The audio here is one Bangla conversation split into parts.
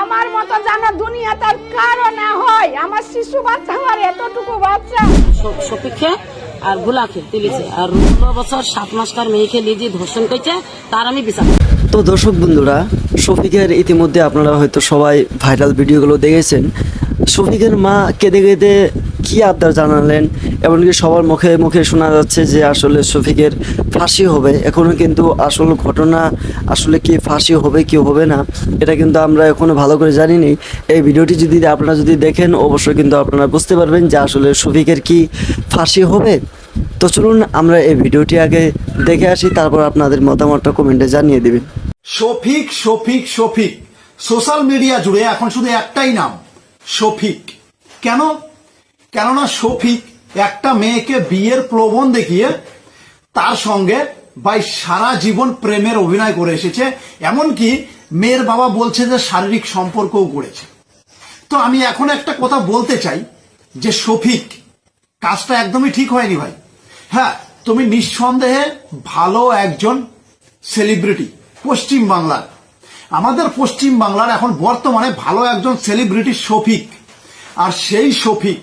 আমার মতো জানা দুনিয়া তার কারো না হয়। আমার শিশু বাচ্চা, আমার এতটুকু বাচ্চা। শফিককে আর গুলাকে তুলেছে আর 16 বছর 7 মাসকার মেয়েকে নিজে ধর্ষণ করেছে, তার আমি বিচার। তো দর্শক বন্ধুরা, শফিকের ইতিমধ্যে আপনারা হয়তো সবাই ভাইরাল ভিডিওগুলো দেখেছেন। শফিকের মা কেঁদে কেঁদে কি আবদার জানালেন, এমনকি সবার মুখে মুখে শোনা যাচ্ছে যে আসলে শফিকের ফাঁসি হবে। এখনও কিন্তু আসল ঘটনা আসলে কি ফাঁসি হবে কি হবে না এটা কিন্তু আমরা এখনও ভালো করে জানি নি। এই ভিডিওটি যদি আপনারা দেখেন অবশ্যই কিন্তু আপনারা বুঝতে পারবেন যে আসলে শফিকের কি ফাঁসি হবে। তো চলুন আমরা এই ভিডিওটি আগে দেখে আসি, তারপর আপনাদের মতামতটা কমেন্টে জানিয়ে দেবেন। শফিক শফিক শফিক, সোশ্যাল মিডিয়া জুড়ে এখন শুধু একটাই নাম, শফিক। কেননা শফিক একটা মেয়েকে বিয়ের প্রলোভন দেখিয়ে তার সঙ্গে ভাই সারা জীবন প্রেমের অভিনয় করে এসেছে। এমনকি মেয়ের বাবা বলছে যে শারীরিক সম্পর্কও করেছে। তো আমি এখন একটা কথা বলতে চাই যে শফিক, কাজটা একদমই ঠিক হয়নি ভাই। হ্যাঁ, তুমি নিঃসন্দেহে ভালো একজন সেলিব্রিটি পশ্চিম বাংলার, আমাদের পশ্চিম বাংলার এখন বর্তমানে ভালো একজন সেলিব্রিটি শফিক। আর সেই শফিক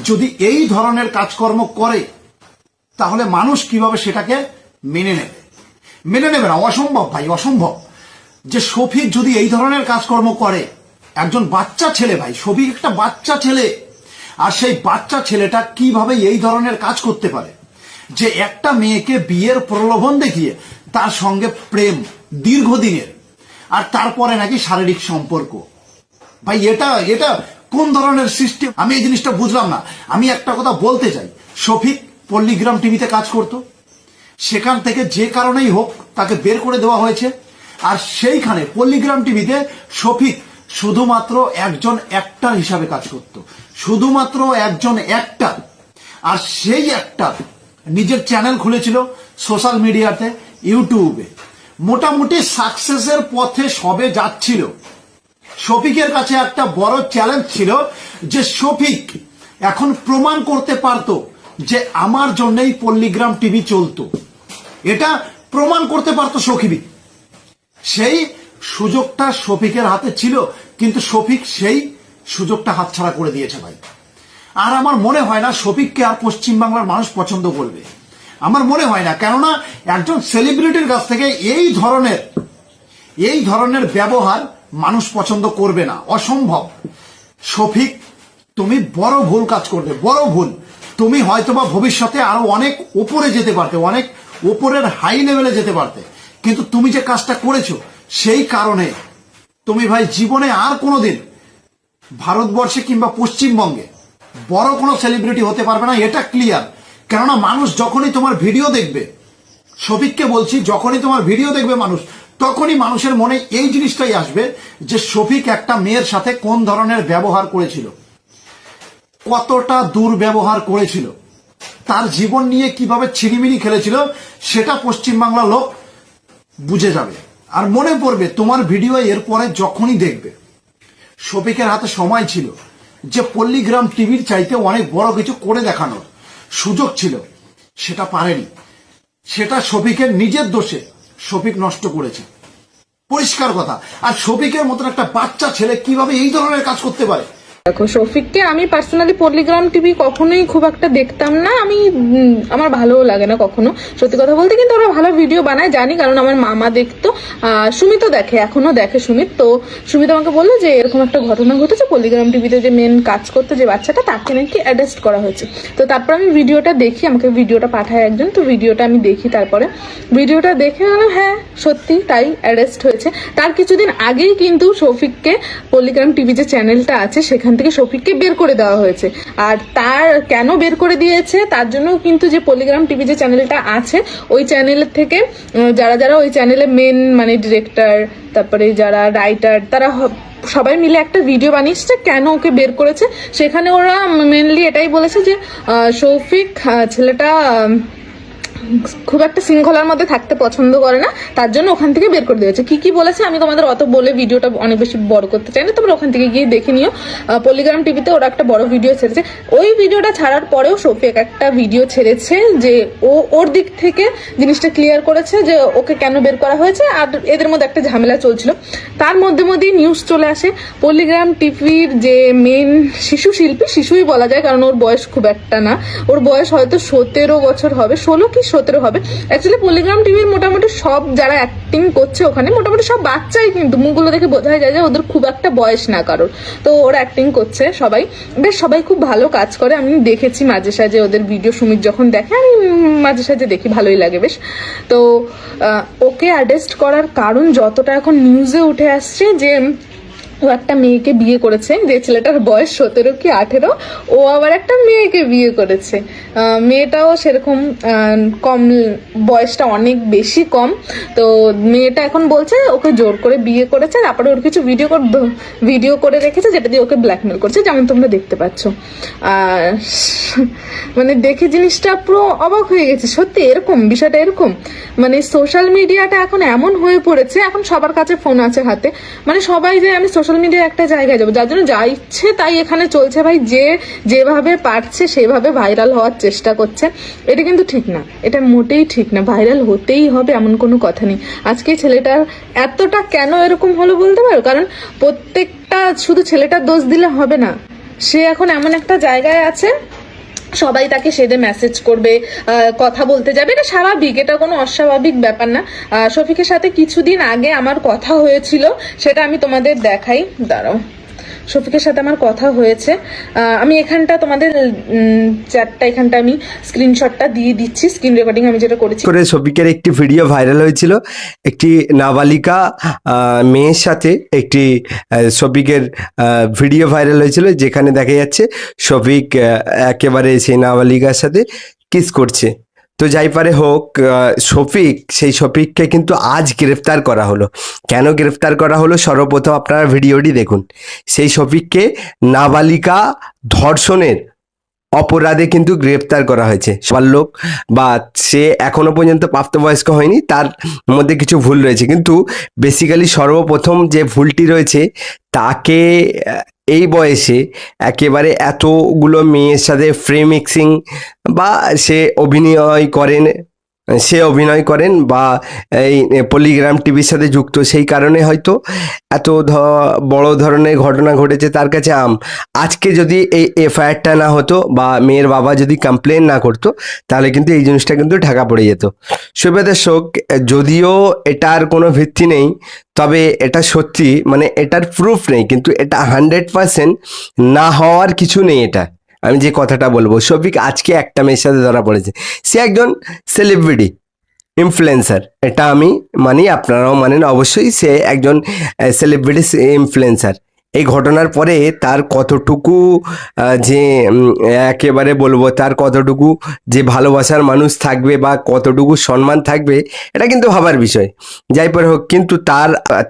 যদি এই ধরনের কাজকর্ম করে তাহলে মানুষ কিভাবে সেটাকে মেনে নেবে না। অসম্ভব ভাই, অসম্ভব। যে শফিক যদি এই ধরনের কাজকর্ম করে, একজন বাচ্চা ছেলে ভাই, শফিক একটা বাচ্চা ছেলে, আর সেই বাচ্চা ছেলেটা কিভাবে এই ধরনের কাজ করতে পারে যে একটা মেয়েকে বিয়ের প্রলোভন দেখিয়ে তার সঙ্গে প্রেম দীর্ঘদিনের, আর তারপরে নাকি শারীরিক সম্পর্ক। ভাই এটা কোন ধরনের সিস্টেম, আমি এই জিনিসটা বুঝলাম না। আমি একটা কথা বলতে চাই, শফিক পল্লীগ্রাম টিভিতে কাজ করত, সেখান থেকে যে কারণেই হোক তাকে বের করে দেওয়া হয়েছে। আর সেইখানে পল্লীগ্রাম টিভিতে শফিক শুধুমাত্র একজন অ্যাক্টর হিসাবে কাজ করত, শুধুমাত্র একজন অ্যাক্টর। আর সেই অ্যাক্টর নিজের চ্যানেল খুলেছিল সোশ্যাল মিডিয়াতে, ইউটিউবে, মোটামুটি সাকসেসের পথে সবে যাচ্ছিল। শফিকের কাছে একটা বড় চ্যালেঞ্জ ছিল যে শফিক এখন প্রমাণ করতে পারত যে আমার জন্যই পল্লীগ্রাম টিভি চলতো, এটা প্রমাণ করতে পারত শফিক। সেই সুযোগটা শফিকের হাতে ছিল, কিন্তু শফিক সেই সুযোগটা হাতছাড়া করে দিয়েছে ভাই। আর আমার মনে হয় না শফিককে আর পশ্চিমবাংলার মানুষ পছন্দ করবে, আমার মনে হয় না। কেননা একজন সেলিব্রিটির কাছ থেকে এই ধরনের ব্যবহার মানুষ পছন্দ করবে না, অসম্ভব। শফিক, তুমি বড় ভুল কাজ করবে, বড় ভুল। তুমি হয়তোবা ভবিষ্যতে আরো অনেক উপরে যেতে পারতে, অনেক উপরের হাই লেভেলে যেতে পারতে, কিন্তু তুমি যে কাজটা করেছো সেই কারণে তুমি ভাই জীবনে আর কোনোদিন ভারতবর্ষে কিংবা পশ্চিমবঙ্গে বড় কোনো সেলিব্রিটি হতে পারবে না, এটা ক্লিয়ার। কেননা মানুষ যখনই তোমার ভিডিও দেখবে, শফিককে বলছি, যখনই তোমার ভিডিও দেখবে মানুষ, তখনই মানুষের মনে এই জিনিসটাই আসবে যে শফিক একটা মেয়ের সাথে কোন ধরনের ব্যবহার করেছিল, কতটা দুর্ব্যবহার করেছিল, তার জীবন নিয়ে কিভাবে ছিনিমিনি খেলেছিল, সেটা পশ্চিমবাংলার লোক বুঝে যাবে। আর মনে পড়বে তোমার ভিডিও এরপরে যখনই দেখবে, শফিকের হাতে সময় ছিল যে পল্লীগ্রাম টিভির চাইতে অনেক বড় কিছু করে দেখানোর সুযোগ ছিল, সেটা পারেনি। সেটা শফিকের নিজের দোষে শফিক নষ্ট করেছে, পরিষ্কার কথা। আর শফিকের মতন একটা বাচ্চা ছেলে কিভাবে এই ধরনের কাজ করতে পারে? দেখো, শফিককে আমি পার্সোনালি পল্লীগ্রাম টিভি কখনোই খুব একটা দেখতাম না, আমার ভালোও লাগে না কখনো, সত্যি কথা বলতে। কিন্তু ওরা ভালো ভিডিও বানায় জানি, কারণ আমার মামা দেখতো, সুমিতও দেখে, এখনো দেখে সুমিত। তো সুমিত আমাকে বললো যে এরকম একটা ঘটনা ঘটেছে পল্লীগ্রাম টিভিতে, যে মেন কাজ করতে যে বাচ্চাটা তাকে নাকি অ্যারেস্ট করা হয়েছে। তো তারপর আমি ভিডিওটা দেখি, আমাকে ভিডিওটা পাঠায় একজন, তো ভিডিওটা আমি দেখি। তারপরে ভিডিওটা দেখে গেলাম হ্যাঁ সত্যি তাই, অ্যারেস্ট হয়েছে। তার কিছুদিন আগেই কিন্তু শফিককে পল্লীগ্রাম টিভি যে চ্যানেলটা আছে সেখান থেকে শফিককে বের করে দেওয়া হয়েছে। আর তার কেন বের করে দিয়েছে তার জন্য কিন্তু যে পল্লীগ্রাম টিভি যে চ্যানেলটা আছে, ওই চ্যানেলের থেকে যারা ওই চ্যানেলে মেন মানে ডিরেক্টর, তারপরে যারা রাইটার, তারা সবাই মিলে একটা ভিডিও বানিয়েছে কেন ওকে বের করেছে। সেখানে ওরা মেনলি এটাই বলেছে যে শফিক ছেলেটা খুব একটা শৃঙ্খলার মধ্যে থাকতে পছন্দ করে না, তার জন্য ওখান থেকে বের করে দিয়েছে। কি বলেছে আমি তোমাদের অত বলে ভিডিওটা অনেক বেশি বড় করতে চাই না, তোমরা ওখান থেকে গিয়ে দেখে নিও। পলিগ্রাম টিভিতে ওরা একটা বড় ভিডিও ছেড়েছে। ওই ভিডিওটা ছাড়ার পরেও শফিক একটা ভিডিও ছেড়েছে যে ওর দিক থেকে জিনিসটা ক্লিয়ার করেছে যে ওকে কেন বের করা হয়েছে, আর এদের মধ্যে একটা ঝামেলা চলছিল। তার মধ্যেই নিউজ চলে আসে পলিগ্রাম টিভির যে মেন শিশুই বলা যায়, কারণ ওর বয়স খুব একটা না, ওর বয়স হয়তো 17 বছর হবে, 16 কি 17 হবে। অ্যাকচুয়ালি পলিগ্রাম টিভির মোটামুটি সব যারা অ্যাক্টিং করছে ওখানে মোটামুটি সব বাচ্চাই, কিন্তু মুখগুলো দেখে বোঝা যায় যে ওদের খুব একটা বয়স না কারোর। তো ওরা অ্যাক্টিং করছে সবাই খুব ভালো কাজ করে। আমি দেখেছি মাঝে সাঝে ওদের ভিডিও, সুমিত যখন দেখে আমি মাঝে সাঝে দেখি, ভালোই লাগে বেশ। তো ওকে অ্যারেস্ট করার কারণ যতটা এখন নিউজে উঠে আসছে যে ও একটা মেয়েকে বিয়ে করেছে, যে ছেলেটার বয়স 17 কি 18, ও আবার একটা মেয়েকে বিয়ে করেছে। মেয়েটাও সেরকম কম, বয়সটা অনেক বেশি কম। তো মেয়েটা এখন বলছে ওকে জোর করে বিয়ে করেছে, তারপরে ওর কিছু ভিডিও করে রেখেছে যেটা দিয়ে ওকে ব্ল্যাকমেল করছে, যেমন তোমরা দেখতে পাচ্ছ। মানে দেখে জিনিসটা পুরো অবাক হয়ে গেছে, সত্যি এরকম বিষয়টা এরকম। মানে সোশ্যাল মিডিয়াটা এখন এমন হয়ে পড়েছে, এখন সবার কাছে ফোন আছে হাতে, মানে সবাই যে আমি সোশ্যাল মিডিয়ার একটা জায়গায় যাবো, যার জন্য যা ইচ্ছে তাই এখানে চলছে ভাই। যেভাবে পারছে সেভাবে ভাইরাল হওয়ার চেষ্টা করছে। এটা কিন্তু ঠিক না, এটা মোটেই ঠিক না। ভাইরাল হতেই হবে এমন কোনো কথা নেই। আজকে ছেলেটার এতটা কেন এরকম হলো বলতে পারো? কারণ প্রত্যেকটা শুধু ছেলেটার দোষ দিলে হবে না, সে এখন এমন একটা জায়গায় আছে, সবাই তাকে সেদে মেসেজ করবে, কথা বলতে যাবে, এটা স্বাভাবিক, এটা কোনো অস্বাভাবিক ব্যাপার না। শফিকের সাথে কিছুদিন আগে আমার কথা হয়েছিল, সেটা আমি তোমাদের দেখাই, দাঁড়াও। শফিকের সাথে আমার কথা হয়েছে, আমি এখানটা তোমাদের চ্যাটটা এখানটা আমি স্ক্রিনশটটা দিয়ে দিচ্ছি, স্ক্রিন রেকর্ডিং আমি যেটা করেছি। করে শফিকের একটি ভিডিও ভাইরাল হয়েছিল, একটি নাবালিকা মেয়ের সাথে একটি শফিকের ভিডিও ভাইরাল হয়েছিল, যেখানে দেখা যাচ্ছে শফিক একেবারে সেই নাবালিকার সাথে কিস করছে। তো যাই পারে হোক, সেই শফিককে কিন্তু আজ গ্রেফতার করা হলো। কেন গ্রেফতার করা হলো সর্বপ্রথম আপনারা ভিডিওটি দেখুন। সেই শফিককে নাবালিকা ধর্ষণের অপরাধে কিন্তু গ্রেফতার করা হয়েছে। সবার লোক বা সে এখনো পর্যন্ত প্রাপ্তবয়স্ক হয়নি, তার মধ্যে কিছু ভুল রয়েছে, কিন্তু বেসিক্যালি সর্বপ্রথম যে ভুলটি রয়েছে, তাকে এই বয়সে একেবারে এতগুলো মেয়ের সাথে ফ্রি মিক্সিং বা সে অভিনয় করেন বা এই পলিগ্রাম টিভির সাথে যুক্ত, সেই কারণে হয়তো এত বড় ধরনের ঘটনা ঘটেছে তার কাছে আজকে যদি এই এফআইআরটা না হতো বা মেয়ের বাবা যদি কমপ্লেন না করতো, তাহলে কিন্তু এই জিনিসটা কিন্তু ঢাকা পড়ে যেত। শুভ দর্শক, যদিও এটার কোনো ভিত্তি নেই, তবে এটা সত্যি, মানে এটার প্রুফ নেই, কিন্তু এটা 100% না হওয়ার কিছু নেই। এটা আমি যে কথাটা বলবো, শফিক আজকে একটা মেয়ের সাথে ধরা পড়েছে, সে একজন সেলিব্রিটি ইনফ্লুয়েন্সার, এটা আমি মানি, আপনারাও মানেন অবশ্যই, সে একজন সেলিব্রিটি ইনফ্লুয়েন্সার। এই ঘটনার পরে তার কতটুকু যে একেবারে বলবো, তার কতটুকু যে ভালোবাসার মানুষ থাকবে বা কতটুকু সম্মান থাকবে, এটা কিন্তু ভাবার বিষয়। যাই পরে হোক, কিন্তু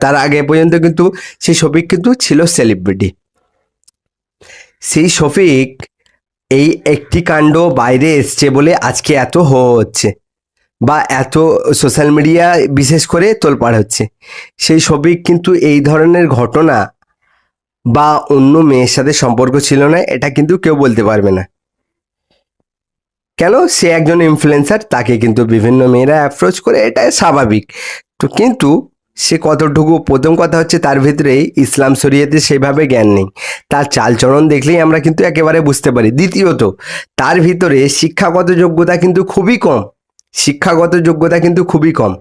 তার আগে পর্যন্ত কিন্তু সেই শফিক কিন্তু ছিল সেলিব্রিটি। সেই শফিক এই একটি কাণ্ড বাইরে এসছে বলে আজকে এত হচ্ছে বা এত সোশ্যাল মিডিয়া বিশেষ করে তোলপাড় হচ্ছে। সেই শফিক কিন্তু এই ধরনের ঘটনা বা অন্য মেয়ের সাথে সম্পর্ক ছিল না, এটা কিন্তু কেউ বলতে পারবে না। কেন? সে একজন ইনফ্লুয়েন্সার, তাকে কিন্তু বিভিন্ন মেয়েরা অ্যাপ্রোচ করে, এটা স্বাভাবিক। তো কিন্তু সে কতটুকু, প্রথম কথা হচ্ছে তার ভিতরে ইসলাম শরিয়তে সেভাবে জ্ঞান নেই, তার চালচলন দেখলেই আমরা কিন্তু একেবারে বুঝতে পারি। দ্বিতীয়ত, তার ভিতরে শিক্ষাগত যোগ্যতা কিন্তু খুবই কম।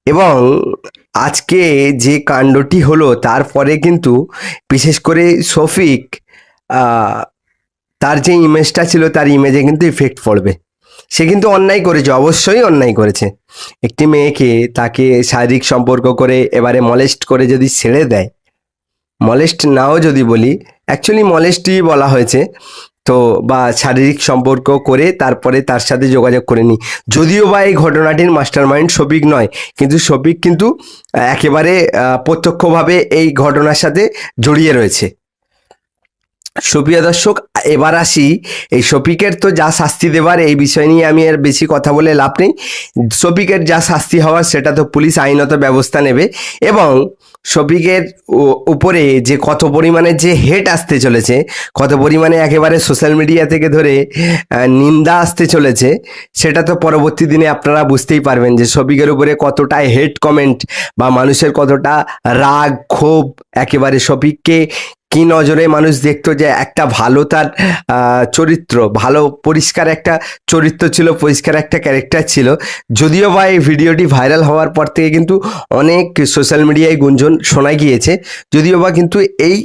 এবং আজকে যে কাণ্ডটি হলো, তারপরে কিন্তু বিশেষ করে শফিক তার যে ইমেজটা ছিল, তার ইমেজে কিন্তু ইফেক্ট পড়বে। সে কিন্তু অন্যায় করেছে, অবশ্যই অন্যায় করেছে। একটি মেয়েকে তাকে শারীরিক সম্পর্ক করে এবারে মলেস্ট করে যদি ছেড়ে দেয়, মলেস্ট নাও যদি বলি, অ্যাকচুয়ালি মলেস্টই বলা হয়েছে, তো বা শারীরিক সম্পর্ক করে তারপরে তার সাথে যোগাযোগ করে নি। যদিও বা এই ঘটনাটির মাস্টার মাইন্ড শফিক নয়, কিন্তু শফিক কিন্তু একেবারে প্রত্যক্ষভাবে এই ঘটনার সাথে জড়িয়ে রয়েছে। সুপ্রিয় দর্শক, এবার আসি এই শফিকের তো যা শাস্তি দেবার এই বিষয় নিয়ে আমি আর বেশি কথা বলে লাভ নেই। শফিকের যা শাস্তি হওয়ার সেটা তো পুলিশ আইনত ব্যবস্থা নেবে, এবং শফিকের উপরে যে কত পরিমাণে যে হেট আসতে চলেছে, কত পরিমাণে একেবারে সোশ্যাল মিডিয়া থেকে ধরে নিন্দা আসতে চলেছে, সেটা তো পরবর্তী দিনে আপনারা বুঝতেই পারবেন যে শফিকের উপরে কতটা হেট কমেন্ট বা মানুষের কতটা রাগ ক্ষোভ, একেবারে শফিককে কি নজরে মানুষ দেখতো, যে একটা ভালো তার চরিত্র, ভালো পরিষ্কার একটা চরিত্র ছিল, পরিষ্কার একটা ক্যারেক্টার ছিল। যদিও বা এই ভিডিওটি ভাইরাল হওয়ার পর থেকে কিন্তু অনেক সোশ্যাল মিডিয়ায় গুঞ্জন শোনা গিয়েছে, যদিও বা কিন্তু এই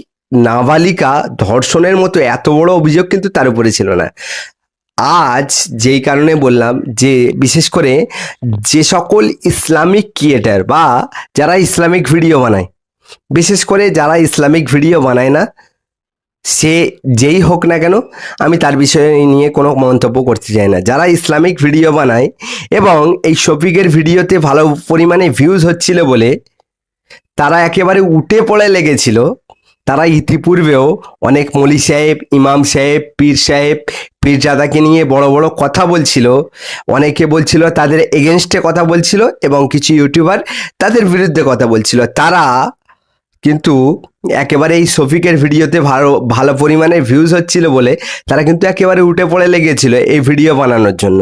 নাবালিকা ধর্ষণের মতো এত বড় অভিযোগ কিন্তু তার উপরে ছিল না। আজ যেই কারণে বললাম যে বিশেষ করে যে সকল ইসলামিক ক্রিয়েটার বা যারা ইসলামিক ভিডিও বানায়, বিশেষ করে যারা ইসলামিক ভিডিও বানায় না, সে যেই হোক না কেন, আমি তার বিষয়ে নিয়ে কোনো মন্তব্য করতে চাই না। যারা ইসলামিক ভিডিও বানায় এবং এই শফিকের ভিডিওতে ভালো পরিমাণে ভিউজ হচ্ছিল বলে তারা একেবারে উঠে পড়ে লেগেছিল, তারা ইতিপূর্বেও অনেক মৌলী সাহেব, ইমাম সাহেব, পীর সাহেব, পীরজাদাকে নিয়ে বড় বড় কথা বলছিল, অনেকে বলছিল তাদের এগেনস্টে কথা বলছিল, এবং কিছু ইউটিউবার তাদের বিরুদ্ধে কথা বলছিল। তারা কিন্তু একেবারে এই শফিকের ভিডিওতে ভালো ভালো পরিমাণে ভিউজ হচ্ছিল বলে তারা কিন্তু একেবারে উঠে পড়ে লেগেছিল এই ভিডিও বানানোর জন্য।